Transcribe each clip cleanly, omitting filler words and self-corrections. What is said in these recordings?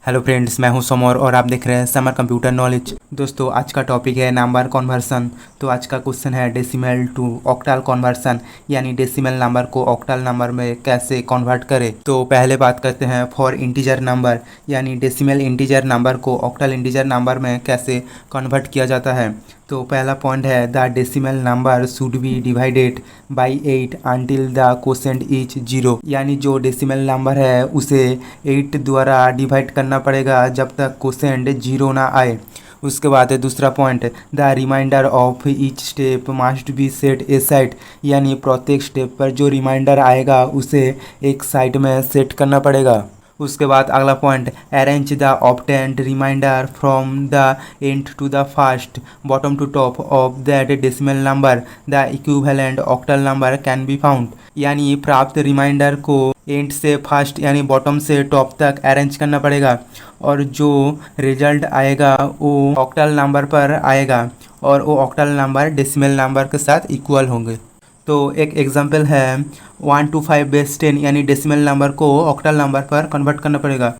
Hello friends, मैं हूं summer और आप देख रहे हैं समर कंप्यूटर नॉलेज। दोस्तों, आज का टॉपिक है नंबर कन्वर्सन। तो आज का क्वेश्चन है डेसिमल टू ऑक्टल कन्वर्सन, यानी डेसिमल नंबर को ऑक्टल नंबर में कैसे कन्वर्ट करें। तो पहले बात करते हैं फॉर इंटीजर नंबर, यानी डेसिमल इंटीजर नंबर को ऑक्टल इंटीजर नंबर में कैसे कन्वर्ट किया जाता है। तो पहला पॉइंट है the decimal number should be divided by 8 until the quotient is 0, यानी जो डेसिमल नंबर है उसे 8 द्वारा डिवाइड करना पड़ेगा जब तक क्वोशेंट 0 ना आए। उसके बाद है दूसरा point, the remainder of each step must be set aside, यानी प्रत्येक स्टेप पर जो रिमाइंडर आएगा उसे एक साइड में सेट करना पड़ेगा। उसके बाद अगला point, arrange the obtained remainder from the end to the first bottom to top of that decimal number the equivalent octal number can be found, यानी प्राप्त रिमाइंडर को एंड से फर्स्ट यानी बॉटम से टॉप तक अरेंज करना पड़ेगा और जो रिजल्ट आएगा वो ऑक्टल नंबर पर आएगा और वो ऑक्टल नंबर डेसिमल नंबर के साथ इक्वल होंगे। तो एक एग्जांपल है 1 to 5 बेस 10, यानी डेसिमल नंबर को ऑक्टल नंबर पर कन्वर्ट करना पड़ेगा।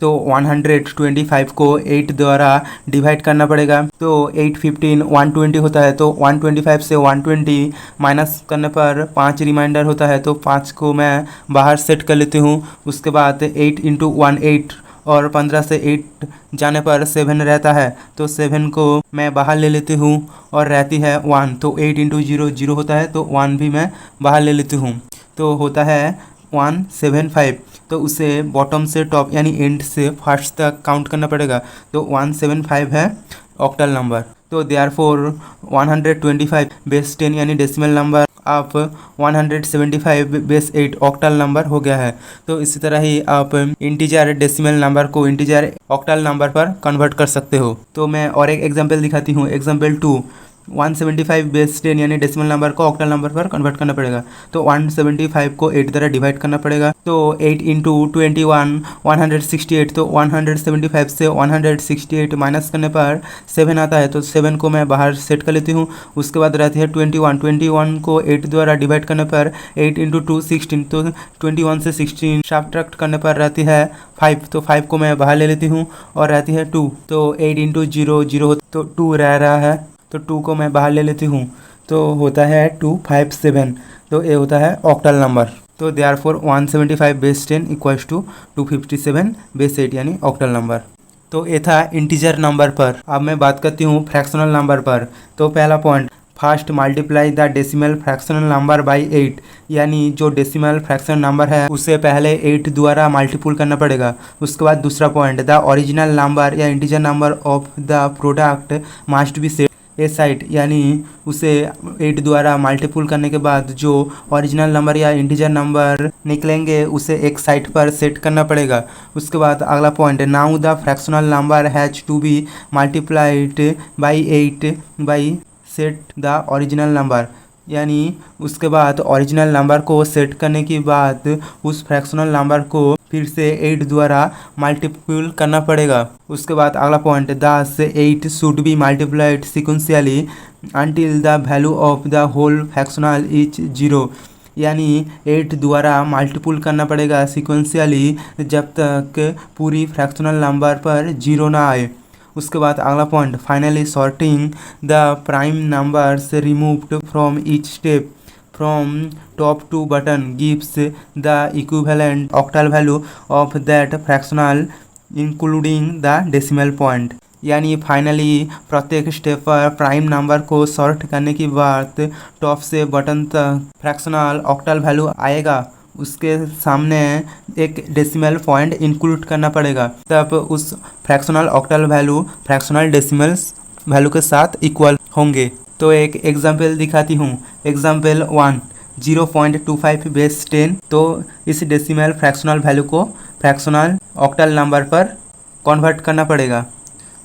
तो 125 को 8 द्वारा डिवाइड करना पड़ेगा। तो 8 15 120 होता है, तो 125 से 120 माइनस करने पर 5 रिमाइंडर होता है, तो 5 को मैं बाहर सेट कर लेती हूँ। उसके बाद 8 इंटू 1 8 और 15 से 8 जाने पर 7 रहता है, तो 7 को मैं बाहर ले लेती हूँ और रहती है 1, तो 8 इंटू 0 0 होता है, तो 1 भी मैं बाहर ले लेती हूँ, तो होता है 175। तो उसे बॉटम से टॉप यानी एंड से फर्स्ट तक काउंट करना पड़ेगा, तो 175 है ऑक्टल नंबर। तो देयरफॉर 125 बेस 10 यानी डेसिमल नंबर आप 175 बेस 8 ऑक्टल नंबर हो गया है। तो इसी तरह ही आप इंटीजर डेसिमल नंबर को इंटीजर ऑक्टल नंबर पर कन्वर्ट कर सकते हो। तो मैं और एक एग्जांपल दिखाती हूँ। एग्जांपल 2, 175 बेस 10 यानी डेसिमल नंबर को ऑक्टल नंबर पर कन्वर्ट करना पड़ेगा। तो 175 को 8 द्वारा डिवाइड करना पड़ेगा, तो 8 इंटू 21 168, तो 175 से 168 माइनस करने पर 7 आता है, तो 7 को मैं बाहर सेट कर लेती हूँ। उसके बाद रहती है 21 को 8 द्वारा डिवाइड करने पर 8 इंटू 2 16, तो 21 से 16 सब्ट्रैक्ट करने पर रहती है 5, तो 5 को मैं बाहर ले लेती हूँ और रहती है 2, तो 8 इंटू 0 0, तो 2 रह रहा है, तो 2 को मैं बाहर ले लेती हूँ, तो होता है 257, तो ये होता है ऑक्टल नंबर। तो therefore 175 base 10 equals to 257 base 8 यानी ऑक्टल नंबर। तो ये था इंटीजर नंबर पर। अब मैं बात करती हूँ फ्रैक्शनल नंबर पर। तो पहला point, first multiply the decimal fractional number by 8, यानी जो डेसिमल फ्रैक्शनल नंबर है उसे पहले 8 द्वारा मल्टीपुल करना पड़ेगा। उसके बाद दूसरा पॉइंट, द ओरिजिनल नंबर या integer number of the product must be set aside, यानी उसे 8 द्वारा मल्टीपुल करने के बाद जो ओरिजिनल नंबर या इंटीजर नंबर निकलेंगे उसे एक साइड पर सेट करना पड़ेगा। उसके बाद अगला point, now the fractional number has to be multiplied by 8 by set the original number, यानी उसके बाद ओरिजिनल नंबर को सेट करने के बाद उस फ्रैक्शनल नंबर को फिर से 8 द्वारा मल्टीपल करना पड़ेगा। उसके बाद अगला point, thus 8 should be multiplied sequentially until the value of the whole fractional is 0, यानी 8 द्वारा मल्टीपल करना पड़ेगा सिक्वेंशियली जब तक पूरी फ्रैक्शनल नंबर पर 0 ना आए। उसके बाद अगला point, finally sorting the prime numbers removed from each step from top to bottom gives the equivalent octal value of that fractional including the decimal point, यानी फाइनली प्रत्येक स्टेप पर प्राइम नंबर को सॉर्ट करने के बाद टॉप से button तक फ्रैक्शनल ऑक्टल वैल्यू आएगा, उसके सामने एक डेसिमल पॉइंट इंक्लूड करना पड़ेगा, तब उस fractional octal value fractional decimals value के साथ इक्वल होंगे। तो एक एग्जांपल दिखाती हूँ। एग्जांपल 1, 0.25 बेस 10, तो इस डेसिमल फ्रैक्शनल वैल्यू को फ्रैक्शनल ऑक्टल नंबर पर कन्वर्ट करना पड़ेगा।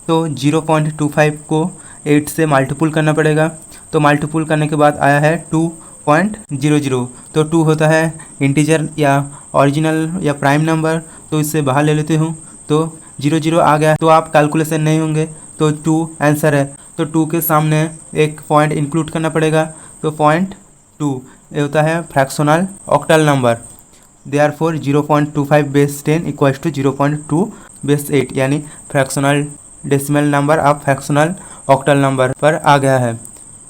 तो 0.25 को 8 से मल्टीपुल करना पड़ेगा, तो मल्टीपुल करने के बाद आया है 2.00, तो 2 होता है इंटीजर या ओरिजिनल या प्राइम नंबर, तो इससे बाहर ले लेते हूँ, तो 00 आ गया, तो आप कैलकुलेशन नहीं होंगे, तो 2 आंसर है। तो 2 के सामने एक पॉइंट इंक्लूड करना पड़ेगा, तो 0.2 ये होता है fractional octal number. Therefore 0.25 base 10 equals to 0.2 base 8 यानी फ्रैक्शनल डेसिमल नंबर अब फ्रैक्शनल ऑक्टल नंबर पर आ गया है।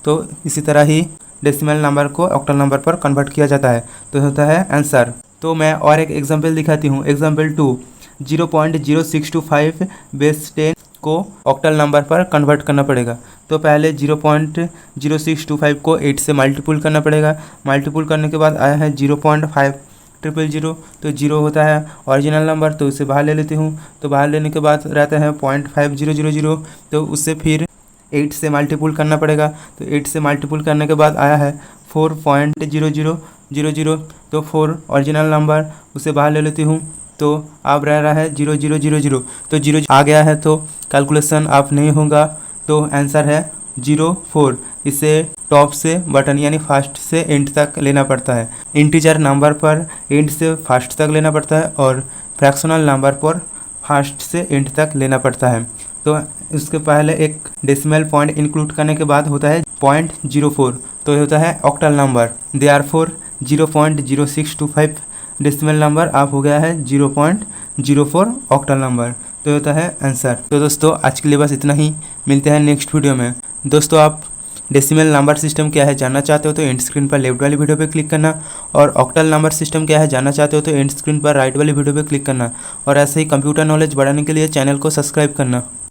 तो इसी तरह ही डेसिमल नंबर को ऑक्टल नंबर पर कन्वर्ट किया जाता है, तो होता है आंसर। तो मैं और एक एग्जांपल दिखाती हूँ। एग्जांपल 2, 0.0625 बेस 10 को ऑक्टल नंबर पर कन्वर्ट करना पड़ेगा। तो पहले 0.0625 को 8 से मल्टीपुल करना पड़ेगा। मल्टीपुल करने के बाद आया है 0.5000, तो 0 होता है ओरिजिनल नंबर, तो उसे बाहर ले लेती हूँ। तो बाहर लेने के बाद रहता है 0.5000, तो उससे फिर 8 से मल्टीपुल करना पड़ेगा। तो 8 से मल्टीपुल करने के बाद आया है 4.0000, तो 4 ओरिजिनल नंबर, उसे बाहर ले लेती हूँ। तो अब रह रहा है 0000, तो 0 आ गया है, तो कैलकुलेशन अब नहीं होगा, तो आंसर है 04। इसे टॉप से बटन यानी फर्स्ट से एंड तक लेना पड़ता है। इंटीजर नंबर पर एंड से फर्स्ट तक लेना पड़ता है और फ्रैक्शनल नंबर पर फर्स्ट से एंड तक लेना पड़ता है। तो उसके पहले एक डेसिमल पॉइंट इंक्लूड करने के बाद होता है 0.04, तो ये होता है octal number. Therefore 0.0625 decimal number अब हो गया है 0.04 ऑक्टल नंबर, तो ये होता है आंसर। तो दोस्तों आज के लिए बस इतना ही, मिलते हैं नेक्स्ट वीडियो में। दोस्तों आप डेसिमल नंबर सिस्टम क्या है जानना चाहते हो तो एंड स्क्रीन पर लेफ्ट वाली वीडियो पे क्लिक करना, और ऑक्टल नंबर सिस्टम क्या है जानना चाहते हो तो एंड स्क्रीन पर राइट वाली वीडियो पे क्लिक करना, और ऐसे ही कंप्यूटर नॉलेज बढ़ाने के लिए चैनल को सब्सक्राइब करना।